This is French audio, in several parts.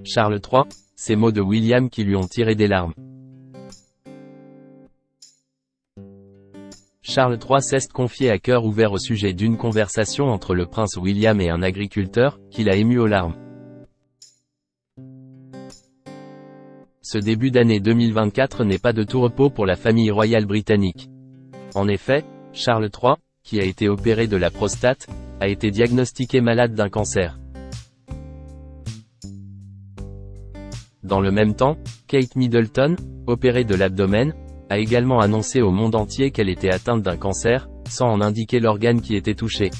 Charles III, ces mots de William qui lui ont tiré des larmes. Charles III s'est confié à cœur ouvert au sujet d'une conversation entre le prince William et un agriculteur, qui l'a ému aux larmes. Ce début d'année 2024 n'est pas de tout repos pour la famille royale britannique. En effet, Charles III, qui a été opéré de la prostate, a été diagnostiqué malade d'un cancer. Dans le même temps, Kate Middleton, opérée de l'abdomen, a également annoncé au monde entier qu'elle était atteinte d'un cancer, sans en indiquer l'organe qui était touché.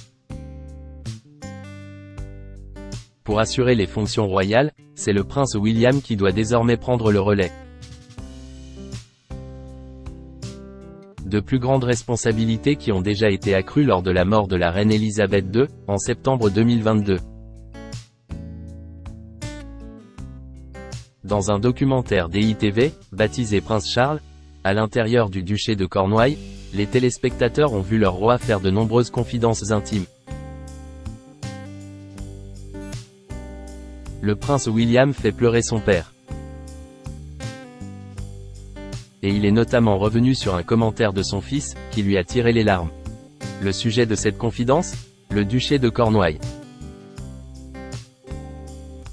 Pour assurer les fonctions royales, c'est le prince William qui doit désormais prendre le relais. De plus grandes responsabilités qui ont déjà été accrues lors de la mort de la reine Elisabeth II, en septembre 2022. Dans un documentaire DITV, baptisé Prince Charles, à l'intérieur du duché de Cornouailles, les téléspectateurs ont vu leur roi faire de nombreuses confidences intimes. Le prince William fait pleurer son père. Et il est notamment revenu sur un commentaire de son fils, qui lui a tiré les larmes. Le sujet de cette confidence ? Le duché de Cornouailles.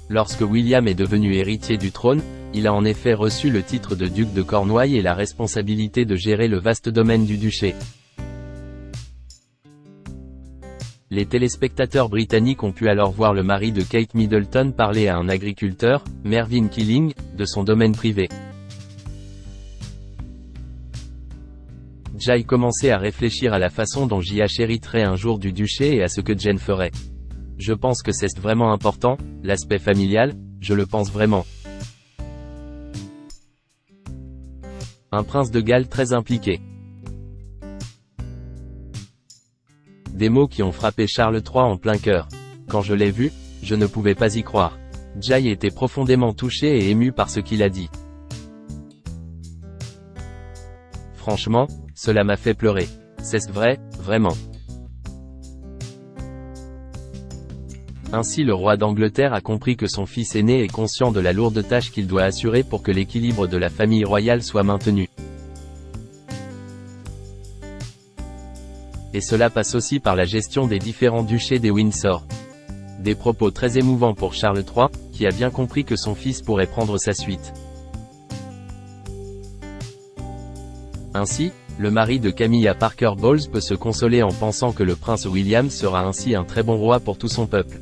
Lorsque William est devenu héritier du trône, il a en effet reçu le titre de duc de Cornouailles et la responsabilité de gérer le vaste domaine du duché. Les téléspectateurs britanniques ont pu alors voir le mari de Kate Middleton parler à un agriculteur, Mervyn Killing, de son domaine privé. Jay commençait à réfléchir à la façon dont J.H. hériterait un jour du duché et à ce que Jane ferait. Je pense que c'est vraiment important, l'aspect familial, je le pense vraiment. Un prince de Galles très impliqué. Des mots qui ont frappé Charles III en plein cœur. Quand je l'ai vu, je ne pouvais pas y croire. Jay était profondément touché et ému par ce qu'il a dit. Franchement, cela m'a fait pleurer. C'est vrai, vraiment. Ainsi le roi d'Angleterre a compris que son fils aîné est conscient de la lourde tâche qu'il doit assurer pour que l'équilibre de la famille royale soit maintenu. Et cela passe aussi par la gestion des différents duchés des Windsor. Des propos très émouvants pour Charles III, qui a bien compris que son fils pourrait prendre sa suite. Ainsi, le mari de Camilla Parker Bowles peut se consoler en pensant que le prince William sera ainsi un très bon roi pour tout son peuple.